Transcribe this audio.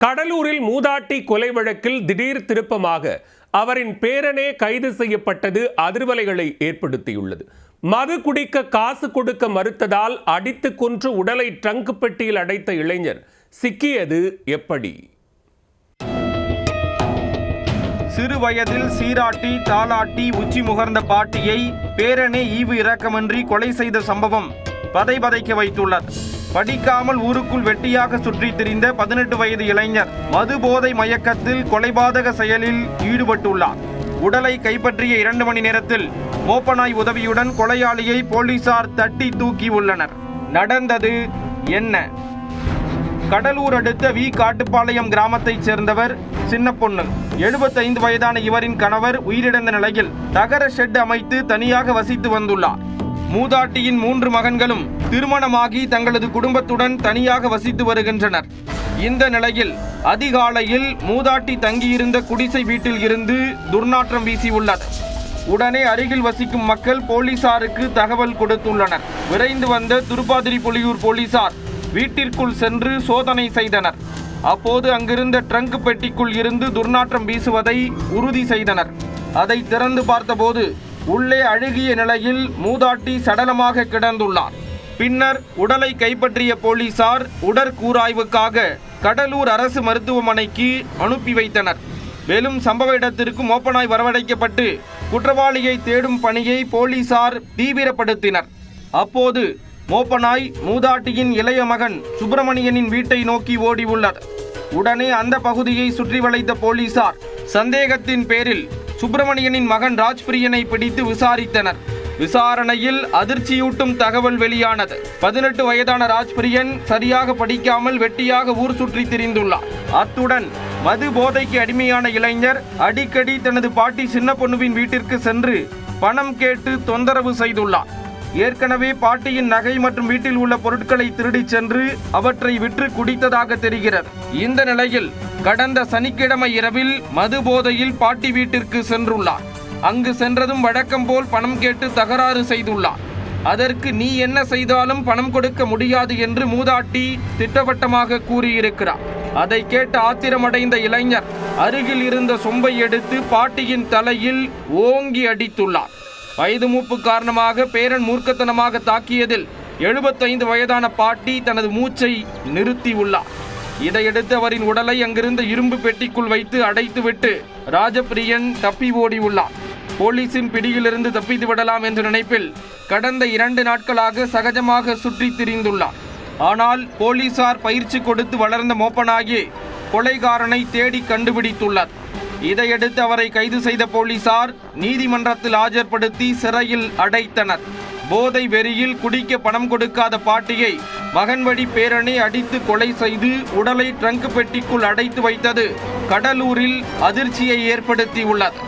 கடலூரில் மூதாட்டி கொலை வழக்கில் திடீர் திருப்பமாக அவரின் பேரனே கைது செய்யப்பட்டது அதிர்வலைகளை ஏற்படுத்தியுள்ளது. மது குடிக்க காசு கொடுக்க மறுத்ததால் அடித்து கொன்று உடலை ட்ரங்க் பெட்டியில் அடைத்த இளைஞர் சிக்கியது எப்படி? சிறு வயதில் சீராட்டி தாலாட்டி உச்சி முகர்ந்த பாட்டியை பேரனே ஈவு இரக்கமின்றி கொலை செய்த சம்பவம் பதைபதைக்க வைத்துள்ளது. படிக்காமல் ஊருக்குள் வெட்டியாக சுற்றித் திரிந்த 18 வயது இளைஞர் மது போதை மயக்கத்தில் கொலைபாதக செயலில் ஈடுபட்டுள்ளார். உடலை கைப்பற்றிய 2 மணி நேரத்தில் மோப்பநாய் உதவியுடன் கொலையாளியை போலீசார் தட்டி தூக்கி உள்ளனர். நடந்தது என்ன? கடலூர் அடுத்த வி காட்டுப்பாளையம் கிராமத்தைச் சேர்ந்தவர் சின்னப்பொண்ணு. 75 வயதான இவரின் கணவர் உயிரிழந்த நிலையில் தகர ஷெட் அமைத்து தனியாக வசித்து வந்துள்ளார். மூதாட்டியின் 3 மகன்களும் திருமணமாகி தங்களது குடும்பத்துடன் தனியாக வசித்து வருகின்றனர். இந்த நிலையில் அதிகாலையில் மூதாட்டி தங்கியிருந்த குடிசை வீட்டில் இருந்து துர்நாற்றம் வீசியுள்ளது. உடனே அருகில் வசிக்கும் மக்கள் போலீசாருக்கு தகவல் கொடுத்துள்ளனர். விரைந்து வந்த திருப்பாதிரிப்புலியூர் போலீசார் வீட்டிற்குள் சென்று சோதனை செய்தனர். அப்போது அங்கிருந்த ட்ரங்க் பெட்டிக்குள் இருந்து துர்நாற்றம் வீசுவதை உறுதி செய்தனர். அதை திறந்து பார்த்தபோது உள்ளே அழுகிய நிலையில் மூதாட்டி சடலமாக கிடந்துள்ளார். பின்னர் உடலை கைப்பற்றிய போலீசார் உடற்கூராய்வுக்காக கடலூர் அரசு மருத்துவமனைக்கு அனுப்பி வைத்தனர். மேலும் சம்பவ இடத்திற்கு மோப்பநாய் வரவழைக்கப்பட்டு குற்றவாளியை தேடும் பணியை போலீசார் தீவிரப்படுத்தினர். அப்போது மோப்பநாய் மூதாட்டியின் இளைய மகன் சுப்பிரமணியனின் வீட்டை நோக்கி ஓடி உள்ளது. உடனே அந்த பகுதியை சுற்றி வளைத்த போலீசார் சந்தேகத்தின் பேரில் சுப்பிரமணியனின் மகன் ராஜ்பிரியனை பிடித்து விசாரித்தனர். விசாரணையில் அதிர்ச்சியூட்டும் தகவல் வெளியானது. 18 வயதான ராஜ்பிரியன் சரியாக படிக்காமல் வெட்டியாக ஊர் சுற்றி திரிந்துள்ளார். அத்துடன் மது போதைக்கு அடிமையான இளைஞர் அடிக்கடி தனது பாட்டி சின்னப்பொண்ணுவின் வீட்டிற்கு சென்று பணம் கேட்டு தொந்தரவு செய்துள்ளார். ஏற்கனவே பாட்டியின் நகை மற்றும் வீட்டில் உள்ள பொருட்களை திருடிச் சென்று அவற்றை விற்று குடித்ததாக தெரிகிறது. இந்த நிலையில் கடந்த சனிக்கிழமை இரவில் மது போதையில் பாட்டி வீட்டிற்கு சென்றுள்ளார். அங்கு சென்றதும் வழக்கம் போல் பணம் கேட்டு தகராறு செய்துள்ளார். அதற்கு நீ என்ன செய்தாலும் பணம் கொடுக்க முடியாது என்று மூதாட்டி திட்டவட்டமாக கூறியிருக்கிறார். அதை கேட்டு ஆத்திரமடைந்த இளைஞர் அருகில் இருந்த சொம்பை எடுத்து பாட்டியின் தலையில் ஓங்கி அடித்துள்ளார். வயது மூப்பு காரணமாக பேரன் மூர்க்கத்தனமாக தாக்கியதில் 75 வயதான பாட்டி தனது மூச்சை நிறுத்தியுள்ளார். இதையடுத்து அவரின் உடலை அங்கிருந்த இரும்பு பெட்டிக்குள் வைத்து அடைத்துவிட்டு ராஜபிரியன் தப்பி ஓடியுள்ளார். போலீசின் பிடியிலிருந்து தப்பித்து விடலாம் என்ற நினைப்பில் கடந்த 2 நாட்களாக சகஜமாக சுற்றி திரிந்துள்ளார். ஆனால் போலீசார் பயிற்சி கொடுத்து வளர்ந்த மோப்பநாயே கொலைகாரனை தேடி கண்டுபிடித்துள்ளார். இதையடுத்து அவரை கைது செய்த போலீசார் நீதிமன்றத்தில் ஆஜர்படுத்தி சிறையில் அடைத்தனர். போதை வெறியில் குடிக்க பணம் கொடுக்காத பாட்டியை மகன் வழி பேரனை அடித்து கொலை செய்து உடலை ட்ரங்க் பெட்டிக்குள் அடைத்து வைத்தது கடலூரில் அதிர்ச்சியை ஏற்படுத்தியுள்ளது.